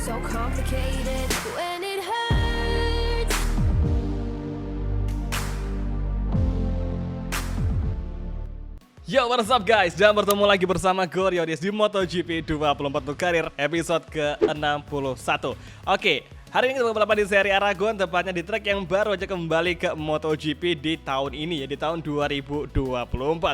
so complicated when it hurts. Yo, what's up guys? Dan bertemu lagi bersama gue Riodis di MotoGP 24 untuk karir episode ke-61. Oke, hari ini kita balapan di seri Aragon, tepatnya di track yang baru aja kembali ke MotoGP di tahun ini ya, di tahun 2024.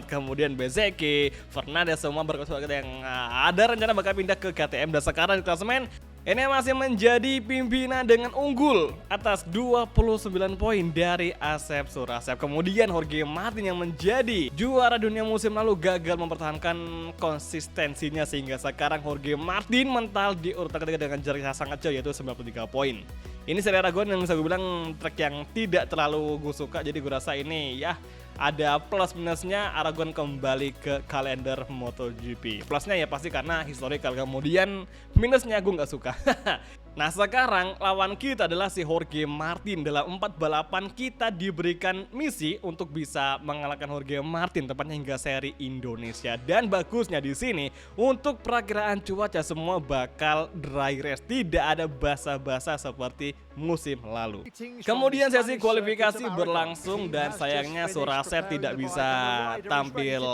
Kemudian Bezzecchi, Fernandez semua berkata yang ada rencana bakal pindah ke KTM, dan sekarang di klasemen ini masih menjadi pimpinan dengan unggul atas 29 poin dari Asep Surasep. Kemudian Jorge Martin yang menjadi juara dunia musim lalu gagal mempertahankan konsistensinya, sehingga sekarang Jorge Martin mental di urutan ketiga dengan jarak yang sangat jauh, yaitu 93 poin. Ini seri Aragon yang bisa gue bilang track yang tidak terlalu gue suka, jadi gue rasa ini ya ada plus minusnya. Aragon kembali ke kalender MotoGP. Plusnya ya pasti karena historical, kemudian minusnya gue nggak suka. Nah, sekarang lawan kita adalah si Jorge Martin. Dalam 4 balapan kita diberikan misi untuk bisa mengalahkan Jorge Martin, tepatnya hingga seri Indonesia. Dan bagusnya di sini untuk perakiraan cuaca semua bakal dry race, tidak ada basah-basah seperti musim lalu. Kemudian sesi kualifikasi berlangsung dan sayangnya Surasep tidak bisa tampil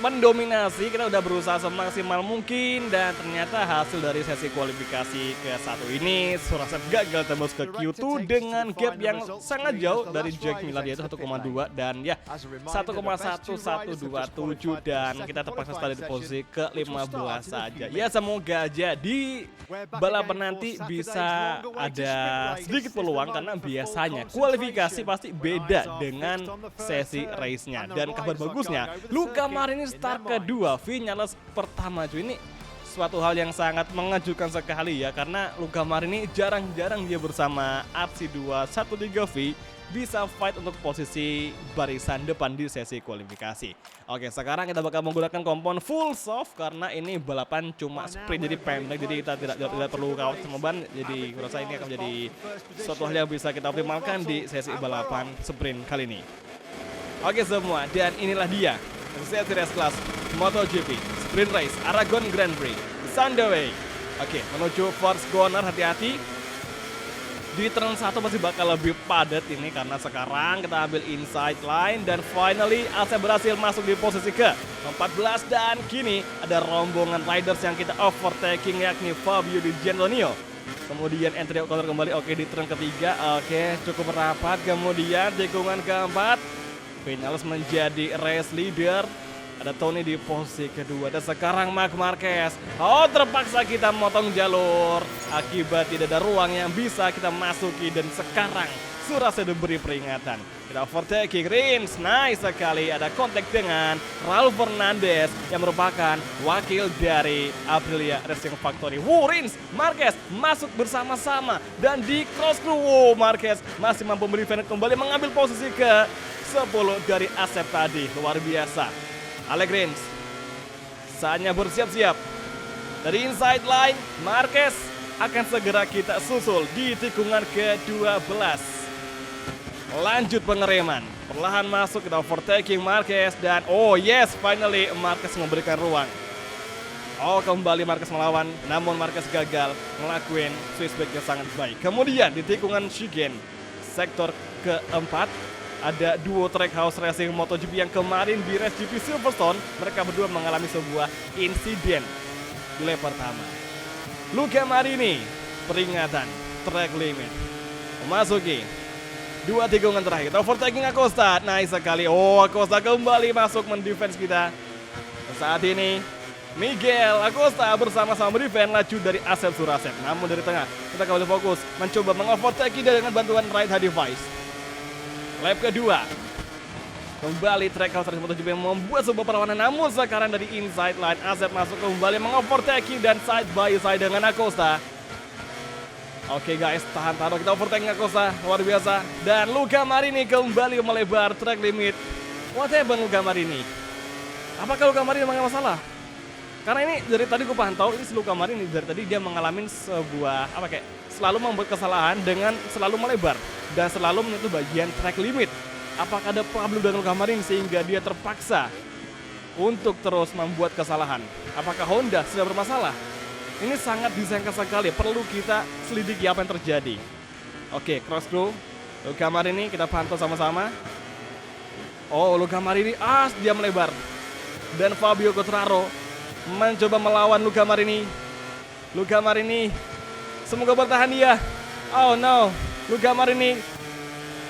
mendominasi. Kita udah berusaha semaksimal mungkin dan ternyata hasil dari sesi kualifikasi ke-1 ini Surasep gagal tembus ke Q2 dengan gap yang sangat jauh dari Jack Miller, yaitu 1,2 dan ya 1,1127, dan kita terpaksa start di posisi ke-15 saja. Ya semoga aja di balapan nanti bisa ada sedikit peluang, karena biasanya kualifikasi pasti beda dengan sesi race-nya. Dan kabar bagusnya, Luca Marini start kedua, Viñales pertama. Cuy, ini suatu hal yang sangat mengejutkan sekali ya, karena Luca Marini jarang-jarang dia bersama RC213V bisa fight untuk posisi barisan depan di sesi kualifikasi. Oke, sekarang kita bakal menggunakan kompon full soft karena ini balapan cuma sprint, jadi pendek, jadi kita tidak perlu kawat sama ban. Jadi kurasa ini akan menjadi suatu hal yang bisa kita optimalkan di sesi balapan sprint kali ini. Oke semua, dan inilah dia sesi race class MotoGP Sprint Race Aragon Grand Prix Sunday. Oke, menuju first corner, hati-hati. Di turn 1 masih bakal lebih padat ini karena sekarang kita ambil inside line, dan finally Asep berhasil masuk di posisi ke-14, dan kini ada rombongan riders yang kita overtaking, yakni Fabio Di Giannantonio. Kemudian entry counter kembali, oke, di turn ketiga, oke, cukup rapat. Kemudian tikungan keempat, Viñales menjadi race leader. Ada Tony di posisi kedua, dan sekarang Marc Marquez. Oh, terpaksa kita motong jalur akibat tidak ada ruang yang bisa kita masuki, dan sekarang Surasep diberi peringatan. Kita overtaking Rins, nice sekali. Ada kontak dengan Raul Fernandez yang merupakan wakil dari Aprilia Racing Factory. Rins, Marquez masuk bersama-sama dan di cross crew. Marquez masih mampu beri kembali mengambil posisi ke-10 dari Asep tadi. Luar biasa. Alex Rins saatnya bersiap-siap. Dari inside line, Marquez akan segera kita susul di tikungan ke-12. Lanjut pengereman, perlahan masuk, kita overtaking Marquez, dan oh yes, finally Marquez memberikan ruang. Oh, kembali Marquez melawan, namun Marquez gagal ngelakuin switchback yang sangat baik. Kemudian di tikungan Shigen sektor keempat, ada duo Trackhouse Racing MotoGP yang kemarin di Race GP Silverstone. Mereka berdua mengalami sebuah insiden di lap pertama. Luca Marini, peringatan track limit, memasuki 2 tikungan terakhir. Kita overtaking Acosta, nice sekali. Oh, Acosta kembali masuk mendefense kita. Saat ini Miguel Acosta bersama-sama mendefense laju dari Asep Surasep. Namun dari tengah kita kembali fokus mencoba mengovertake dengan bantuan right hand device. Lap kedua, kembali Trackhouse Racing MotoGP yang membuat sebuah perlawanan, namun sekarang dari inside line Asep masuk kembali mengovertaking dan side by side dengan Acosta. Oke guys, tahan kita overtaking Acosta, luar biasa. Dan Luca Marini kembali melebar track limit. What happened Luca Marini? Apakah Luca Marini mengalami masalah? Karena ini dari tadi gue pantau, ini si Luca Marini dari tadi dia mengalami sebuah selalu membuat kesalahan dengan selalu melebar dan selalu menyentuh bagian track limit. Apakah ada problem dengan Luca Marini sehingga dia terpaksa untuk terus membuat kesalahan? Apakah Honda sudah bermasalah? Ini sangat disayangkan sekali, perlu kita selidiki apa yang terjadi. Oke, cross crew Luka Marini kita pantau sama-sama. Oh, Luka Marini, dia melebar. Dan Fabio Quartararo mencoba melawan Luka Marini. Luka Marini, semoga bertahan dia. Oh no, Luka Marini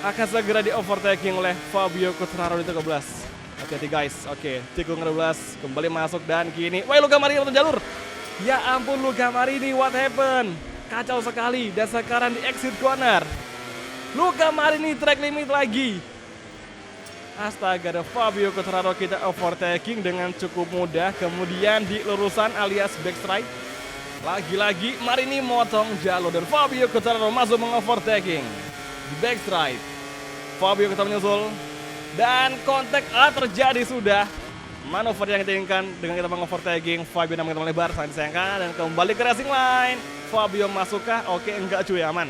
akan segera di overtaking oleh Fabio Quartararo di 13. Hati-hati guys, oke, tikung 12 kembali masuk dan kini, wah Luka Marini untuk jalur. Ya ampun Luka Marini, what happened? Kacau sekali dan sekarang di exit corner. Luka Marini track limit lagi. Astaga, ada Fabio Quartararo kita overtaking dengan cukup mudah. Kemudian di lurusan alias backstride, lagi-lagi Marini motong jalur dan Fabio Quartararo masuk mengovertaking di backstride. Fabio kita menyusul dan kontak terjadi sudah. Manuver yang kita inginkan dengan kita mengovertaking. Fabio namanya kita melebar, sangat disayangkan. Dan kembali ke racing line. Fabio masukkah? Oke, enggak cuy, aman.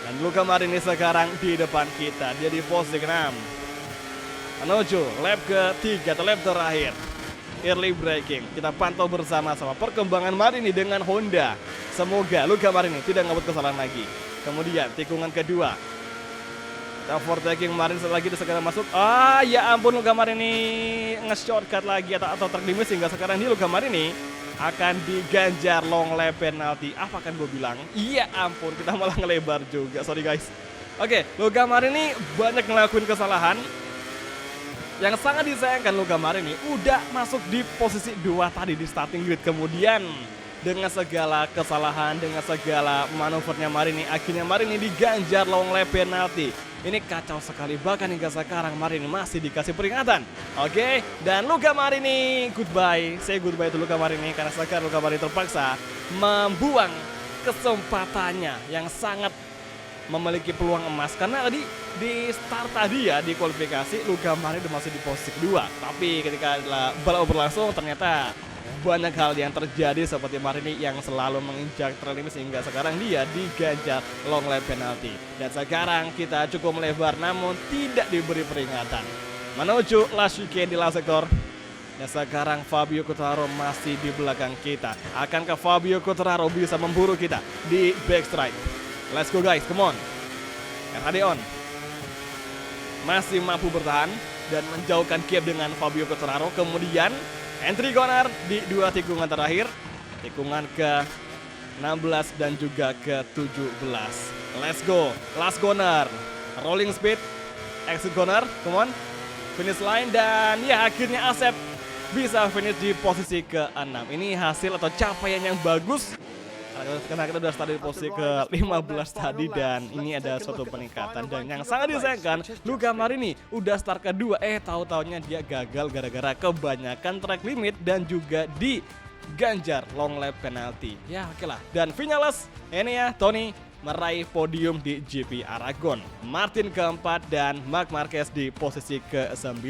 Dan Luka Marini sekarang di depan kita. Dia di posisi ke-6 menuju lap ke-3 atau lap terakhir. Early braking. Kita pantau bersama-sama perkembangan Marini dengan Honda. Semoga Luka Marini tidak ngebuat kesalahan lagi. Kemudian tikungan kedua. Kita overtaking Marini setelah lagi segera masuk. Ya ampun, Luka Marini nge-shortcut lagi atau track limit sehingga sekarang ini Luka Marini akan diganjar long lap penalty. Apa kan gue bilang? Iya ampun, kita malah ngelebar juga. Sorry guys. Oke, Luka Marini banyak ngelakuin kesalahan. Yang sangat disayangkan, Luka Marini udah masuk di posisi 2 tadi di starting grid. Kemudian dengan segala kesalahan, dengan segala manuvernya Marini, akhirnya Marini diganjar long lap penalty. Ini kacau sekali, bahkan hingga sekarang Marini masih dikasih peringatan. Oke, dan Luka Marini goodbye. Say goodbye to Luka Marini karena sekarang Luka Marini terpaksa membuang kesempatannya yang sangat memiliki peluang emas. Karena tadi di start tadi ya, di kualifikasi Luka Marini masih di posisi kedua. Tapi ketika balap berlangsung ternyata banyak hal yang terjadi seperti Marini yang selalu menginjak track limit sehingga sekarang dia diganjar long lap penalty. Dan sekarang kita cukup melebar namun tidak diberi peringatan. Menuju last chicane di last sektor. Dan sekarang Fabio Quartararo masih di belakang kita. Akankah Fabio Quartararo bisa memburu kita di backstride? Let's go guys, come on. RHD on. Masih mampu bertahan dan menjauhkan gap dengan Fabio Quartararo. Kemudian entry corner di 2 tikungan terakhir. Tikungan ke-16 dan juga ke-17. Let's go. Last corner. Rolling speed. Exit corner. Come on. Finish line. Dan ya akhirnya Asep bisa finish di posisi ke-6. Ini hasil atau capaian yang bagus. Karena kita udah start di posisi ke-15 tadi. Dan ini ada suatu peningkatan. Dan yang sangat disayangkan, Luka Marini udah start kedua. Tahu-taunya dia gagal gara-gara kebanyakan track limit. Dan juga diganjar long lap penalty. Ya oke lah. Dan Vinales, Enea, Tony meraih podium di GP Aragon. Martin keempat dan Marc Marquez di posisi ke-9.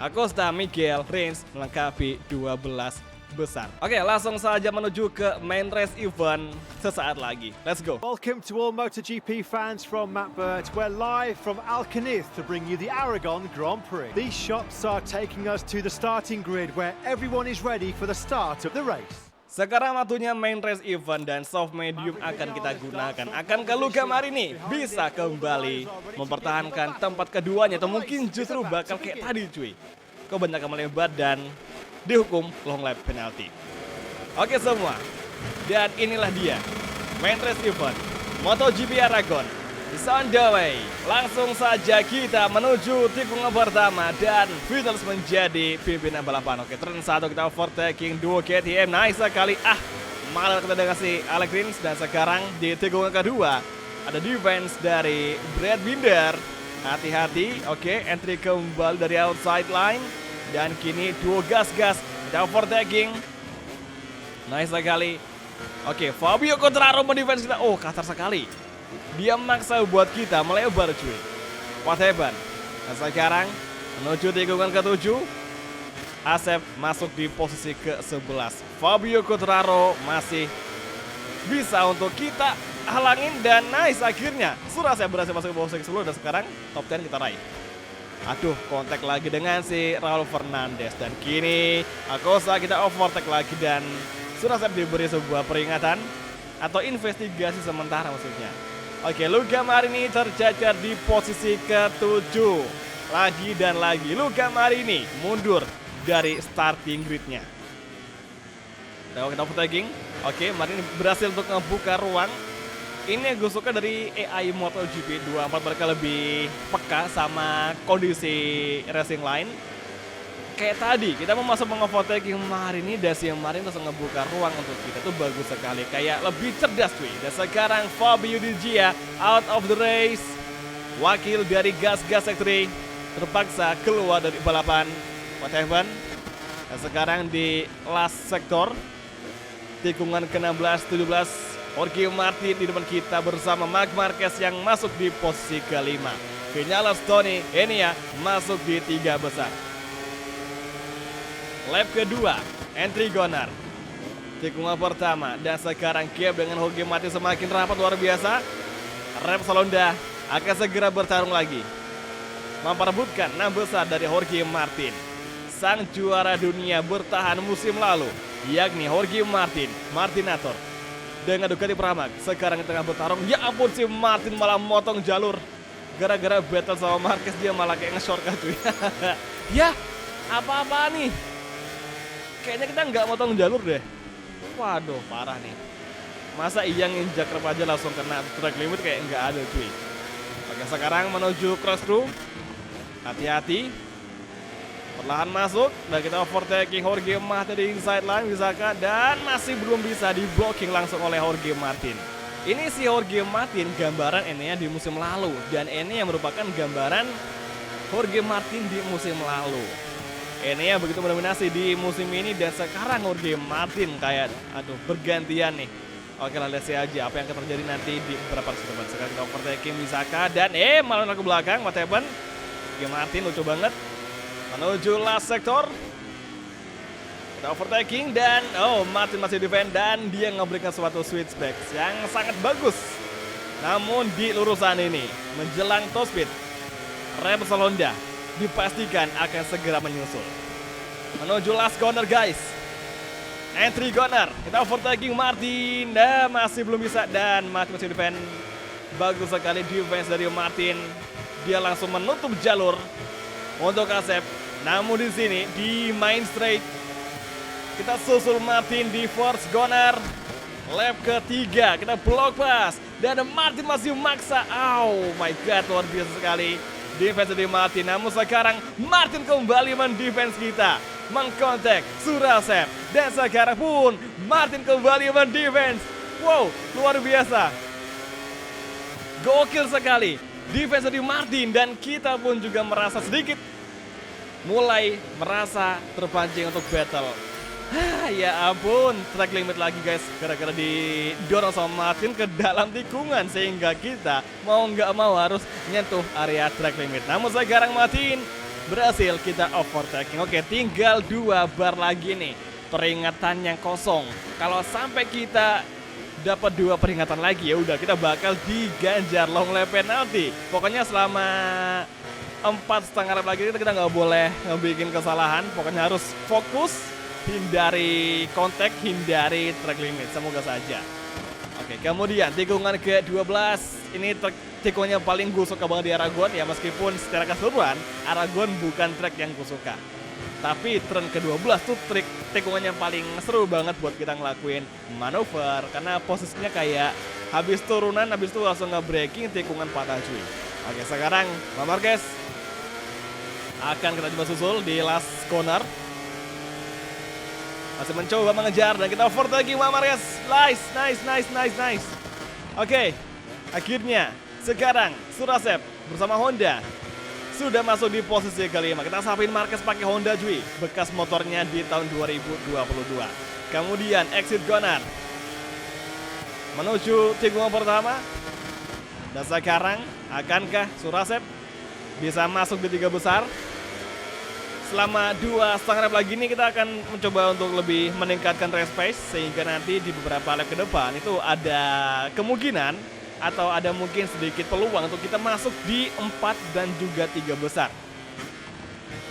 Acosta, Miguel, Rins melengkapi 12 besar. Oke, langsung saja menuju ke main race event sesaat lagi. Let's go. Welcome to all MotoGP fans from Matt Burt. We're live from Alcaniz to bring you the Aragon Grand Prix. These shops are taking us to the starting grid where everyone is ready for the start of the race. Sekarang waktunya main race event dan soft medium akan kita gunakan. Akankah Luka Marini bisa kembali mempertahankan tempat keduanya atau mungkin justru bakal kayak tadi cuy, kebanyakan melebar dan dihukum long lap penalty. Oke semua, dan inilah dia main race event MotoGP Aragon is on the way. Langsung saja kita menuju tikungan pertama dan Vinales menjadi pimpinan balapan. Oke, turn 1 kita overtaking duo KTM, nice sekali. Malah kita dengan si Alex Rins. Dan sekarang di tikungan kedua ada defense dari Brad Binder. Hati-hati, oke, entry kembali dari outside line. Dan kini duo gas-gas, kita overtaking. Nice sekali. Oke, Fabio Quartararo mendefense kita. Kasar sekali. Dia maksa buat kita melebar cuy. What happened? Dan sekarang menuju tikungan ke-7. Asep masuk di posisi ke-11. Fabio Quartararo masih bisa untuk kita halangin. Dan nice akhirnya sudah saya berhasil masuk ke posisi ke-10. Dan sekarang top 10 kita raih. Aduh, kontak lagi dengan si Raul Fernandez. Dan kini Acosta kita overtake lagi dan Surasep diberi sebuah peringatan atau investigasi sementara maksudnya. Oke, Luka Marini tercecer di posisi ke-7. Lagi dan lagi Luka Marini mundur dari starting gridnya. Kita overtaking. Oke, Marini berhasil untuk membuka ruang. Ini yang gue suka dari AI MotoGP 24, mereka lebih peka sama kondisi racing line. Kayak tadi, kita mau masuk mengovertaking Marini dan si Marini langsung ngebuka ruang untuk kita. Itu bagus sekali, kayak lebih cerdas cuy. Dan sekarang Fabio Di Gia out of the race. Wakil dari Gas Factory terpaksa keluar dari balapan. What happened? Dan sekarang di last sector, tikungan ke-16, 17, Jorge Martin di depan kita bersama Marc Marquez yang masuk di posisi ke-5. Vinales Tony Enia masuk di 3 besar. Lap kedua, entry Gunnar. Tikungan pertama dan sekarang gap dengan Jorge Martin semakin rapat luar biasa. Repsol Honda akan segera bertarung lagi, memperebutkan 6 besar dari Jorge Martin. Sang juara dunia bertahan musim lalu, yakni Jorge Martin, Martinator dengan Ducati Pramac. Sekarang di tengah bertarung, ya ampun si Martin malah motong jalur. Gara-gara battle sama Marquez dia malah kayak nge-shortcut cuy. Ya, apa-apa nih? Kayaknya kita nggak motong jalur deh. Waduh, parah nih. Masa iya nginjak rem aja langsung kena track limit, kayak nggak ada cuy. Oke, sekarang menuju cross-crew. Hati-hati. Perlahan masuk dan kita overtaking Jorge Martin di inside line bisakah, dan masih belum bisa di blocking langsung oleh Jorge Martin. Ini si Jorge Martin gambaran Enea di musim lalu, dan ini yang merupakan gambaran Jorge Martin di musim lalu. Enea begitu mendominasi di musim ini dan sekarang Jorge Martin kayak bergantian nih. Oke lah, lihat aja apa yang akan terjadi nanti di beberapa kesempatan. Sekarang kita overtaking bisakah, dan malah ke belakang. What happened? Jorge Martin lucu banget menuju last sector. Kita overtaking dan Martin masih defend dan dia memberikan suatu switchback yang sangat bagus. Namun di lurusan ini menjelang top speed, Repsol Honda dipastikan akan segera menyusul. Menuju last corner guys. Entry corner. Kita overtaking Martin dan masih belum bisa, dan Martin masih defend. Bagus sekali defense dari Martin. Dia langsung menutup jalur untuk Asep. Namun di sini di main straight kita susul Martin di force corner. Lap ketiga kita block pass dan Martin masih maksa. Oh my god, luar biasa sekali defense dari Martin. Namun sekarang Martin kembali mendefense kita, mengkontak Surasep, dan sekarang pun Martin kembali mendefense. Wow, luar biasa, gokil sekali defense dari Martin, dan kita pun juga merasa sedikit mulai merasa terpancing untuk battle. Ya ampun, track limit lagi guys, gara-gara didorong sama Martin ke dalam tikungan sehingga kita mau nggak mau harus nyentuh area track limit. Namun sekarang Martin berhasil kita overtaking. Oke, tinggal 2 bar lagi nih, peringatan yang kosong. Kalau sampai kita dapat 2 peringatan lagi, ya udah kita bakal diganjar long lap penalty. Pokoknya selama 4,5 lap lagi kita nggak boleh ngebikin kesalahan. Pokoknya harus fokus, hindari kontak, hindari track limit, semoga saja. Oke, kemudian tikungan ke-12. Ini tikungannya paling gue suka banget di Aragon ya, meskipun secara keseluruhan Aragon bukan track yang gue suka. Tapi turn ke-12 tuh tikungannya paling seru banget buat kita ngelakuin manuver, karena posisinya kayak habis turunan, habis itu langsung nge-braking, tikungan patah cuy. Oke, sekarang Marquez akan kita coba susul di last corner. Masih mencoba mengejar dan kita overtaking Marquez. Nice. Oke, akhirnya sekarang Surasep bersama Honda sudah masuk di posisi ke-5. Kita sapin Marquez pakai Honda cuy, bekas motornya di tahun 2022. Kemudian exit Gunnar menuju tikungan pertama. Dan sekarang akankah Surasep bisa masuk di 3 besar? Selama 2,5 lap lagi ini kita akan mencoba untuk lebih meningkatkan race pace, sehingga nanti di beberapa lap ke depan itu ada kemungkinan atau ada mungkin sedikit peluang untuk kita masuk di 4 dan juga 3 besar.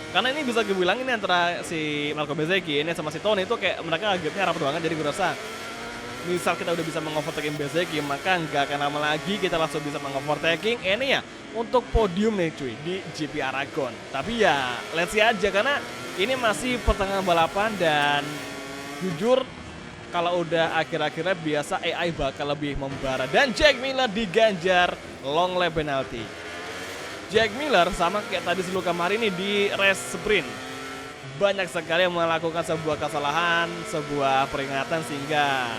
Karena ini bisa gue bilang ini antara si Marco Bezzecchi ini sama si Tony itu kayak mereka gapnya rapat banget. Jadi gue rasa misal kita udah bisa mengovertaking Bezzecchi, maka nggak akan lama lagi kita langsung bisa mengovertaking ini ya untuk podium nih cuy di GP Aragon. Tapi ya let's see aja karena ini masih pertengahan balapan dan jujur kalau udah akhir-akhirnya biasa AI bakal lebih membara. Dan Jack Miller diganjar long lap penalty. Jack Miller sama kayak tadi si Luca Marini di race sprint. Banyak sekali yang melakukan sebuah kesalahan, sebuah peringatan sehingga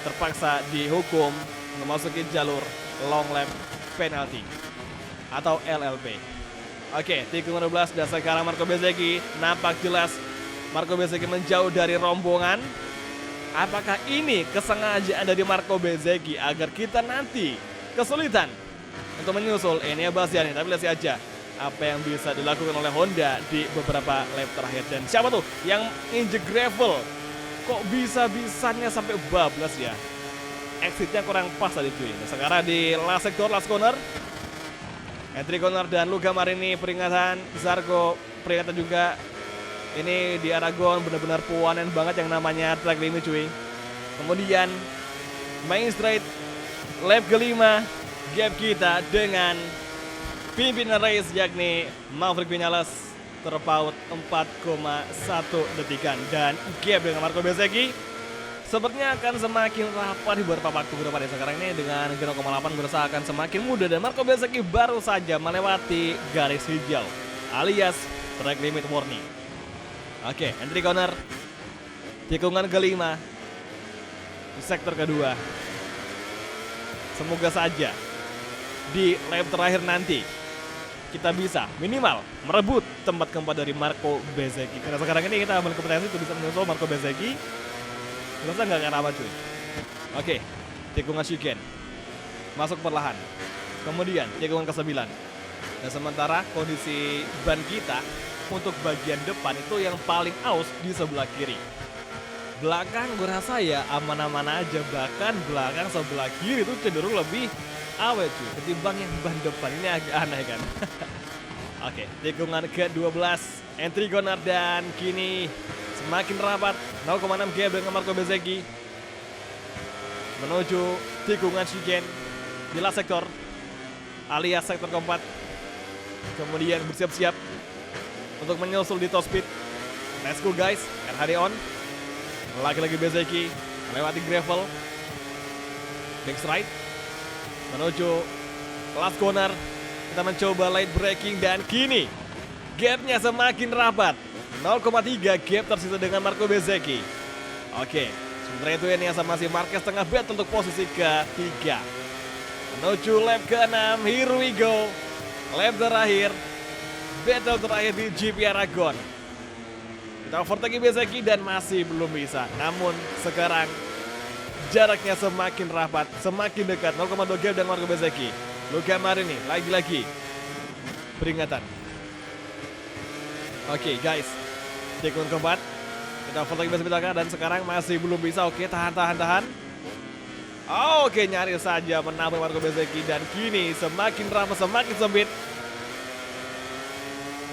terpaksa dihukum memasuki jalur long lap penalty atau LLP. Oke, tikungan 12 dan sekarang Marco Bezzecchi nampak jelas Marco Bezzecchi menjauh dari rombongan. Apakah ini kesengajaan dari Marco Bezzecchi agar kita nanti kesulitan untuk menyusul Enea Bastianini? Tapi lihat aja apa yang bisa dilakukan oleh Honda di beberapa lap terakhir. Dan siapa tuh yang injek gravel? Kok bisa-bisanya sampai bablas ya? Exitnya kurang pas tadi cuy. Sekarang di last sector, last corner, entry corner dan Luca Marini peringatan, Zarco peringatan juga. Ini di Aragon benar-benar puanan banget yang namanya track limit cuy. Kemudian main straight lap kelima, gap kita dengan pimpinan race yakni Maverick Vinales terpaut 4,1 detikan. Dan gap dengan Marco Bezzecchi sepertinya akan semakin rapat di beberapa waktu ke depan. Sekarang ini dengan 0,8 berasa akan semakin mudah dan Marco Bezzecchi baru saja melewati garis hijau alias track limit warning. Oke, entry corner, tikungan kelima di sektor kedua. Semoga saja di lap terakhir nanti kita bisa minimal merebut tempat keempat dari Marco Bezzecchi. Karena sekarang ini kita berkompetensi untuk bisa menyusul Marco Bezzecchi. Rasa nggak akan aman cuy. Oke, tikungan chicane masuk perlahan. Kemudian tikungan ke-9. Dan sementara kondisi ban kita untuk bagian depan itu yang paling aus di sebelah kiri. Belakang gue rasa ya aman-aman aja. Bahkan belakang sebelah kiri itu cenderung lebih awet cuy ketimbang yang ban depan. Ini agak aneh kan. Oke, tikungan ke-12 entry corner dan kini semakin rapat 0,6 gap dengan Marco Bezzecchi menuju tikungan chicane di last sektor alias sektor keempat. Kemudian bersiap-siap untuk menyusul di top speed. Let's go guys, RHD on. Lagi-lagi Bezzecchi melewati gravel, back straight menuju last corner. Kita mencoba light braking dan kini gapnya semakin rapat, 0,3 gap tersisa dengan Marco Bezzecchi. Oke, sementara itu ini sama si Marquez tengah battle untuk posisi ketiga menuju lap ke-6. Here we go, lap terakhir, battle terakhir di GP Aragon. Kita overtake Bezzecchi dan masih belum bisa. Namun sekarang jaraknya semakin rapat, semakin dekat, 0,2 gap dan Marco Bezzecchi. Luca Marini lagi-lagi peringatan. Oke guys, tikungan keempat kita overtake Bezzecchi dan sekarang masih belum bisa. Oke, tahan. Oke, nyaris saja menabrak Marco Bezzecchi dan kini semakin rapat, semakin sempit.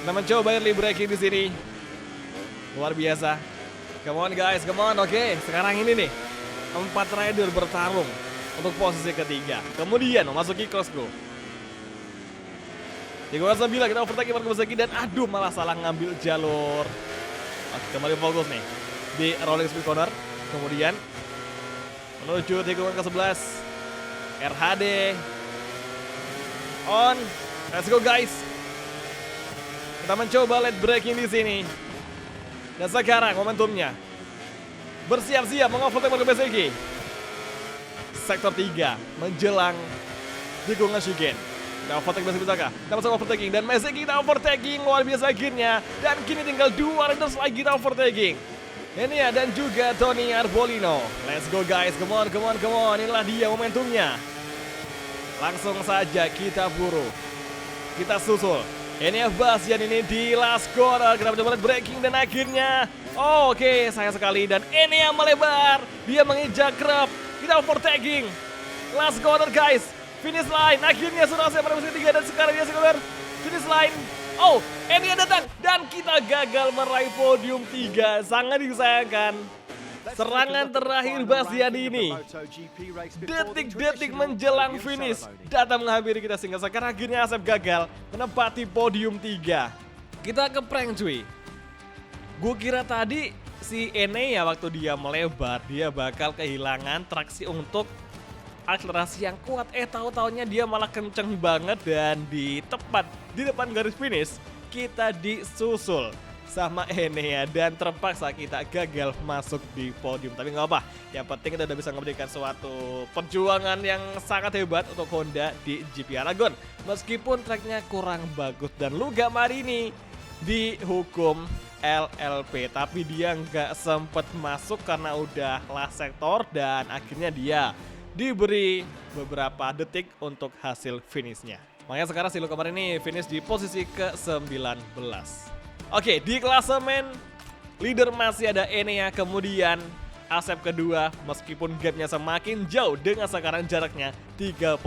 Kita mencoba early braking di sini. Luar biasa. Come on guys, come on. Oke, sekarang ini nih 4 rider bertarung untuk posisi ketiga. Kemudian memasuki cross-go. Di kuartal 9 kita overtake Marco Bezzecchi dan aduh malah salah ngambil jalur. Oke, kembali fokus nih di rolling speed corner. Kemudian menuju tikungan ke-11. RHD on. Let's go guys. Kita mencoba late braking di sini. Dan sekarang momentumnya bersiap-siap mengovertake Marco Bezzecchi. Sektor 3 menjelang tikungan chicane. Kita overtake Bezzecchi. Kita masuk overtaking dan Bezzecchi kita overtaking luar biasa akhirnya. Dan kini tinggal 2 riders lagi kita overtaking. Enea dan juga Tony Arbolino. Let's go guys, come on. Inilah dia momentumnya. Langsung saja kita buru, kita susul Enea Bastianini di last corner. Kita mencoba braking dan akhirnya oke, sayang sekali dan Enea melebar. Dia menginjak kerap. Kita overtaking. Last corner guys. Finish line. Akhirnya sudah saya pada posisi 3 dan sekarang dia sekedar finish line. Oh, Enia datang dan kita gagal meraih podium 3. Sangat disayangkan. Serangan terakhir Bastiani ini. Detik-detik menjelang finish datang menghampiri kita sehingga sekarang akhirnya Asep gagal menempati podium 3. Kita ke prank cuy. Gue kira tadi si Enea waktu dia melebar dia bakal kehilangan traksi untuk akselerasi yang kuat. Tahu-taunya dia malah kenceng banget dan tepat di depan garis finish kita disusul sama Enea dan terpaksa kita gagal masuk di podium. Tapi nggak apa, yang penting kita udah bisa memberikan suatu perjuangan yang sangat hebat untuk Honda di GP Aragon. Meskipun tracknya kurang bagus dan Luca Marini dihukum LLP, tapi dia nggak sempet masuk karena udah last sektor dan akhirnya dia diberi beberapa detik untuk hasil finishnya. Makanya sekarang si Luca Marini finish di posisi ke-19. Oke, di klasemen leader masih ada Enea, kemudian Asep kedua meskipun gapnya semakin jauh dengan sekarang jaraknya 37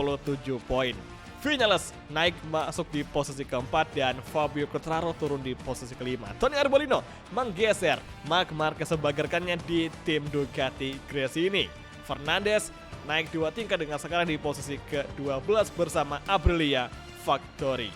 poin. Vinales naik masuk di posisi keempat dan Fabio Quartararo turun di posisi kelima. Tony Arbolino menggeser Marc Marquez sebagai rekannya di tim Ducati Gresini ini. Fernandez naik 2 tingkat dengan sekarang di posisi ke-12 bersama Aprilia Factory.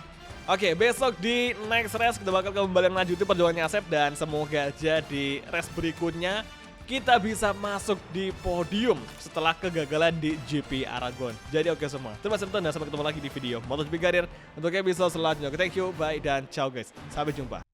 Oke, besok di next race kita bakal kembali melanjuti perjuangannya Asep dan semoga aja di race berikutnya kita bisa masuk di podium setelah kegagalan di GP Aragon. Jadi oke semua, terima kasih dan sampai ketemu lagi di video MotoGP Career untuk episode selanjutnya. Thank you, bye dan ciao guys, sampai jumpa.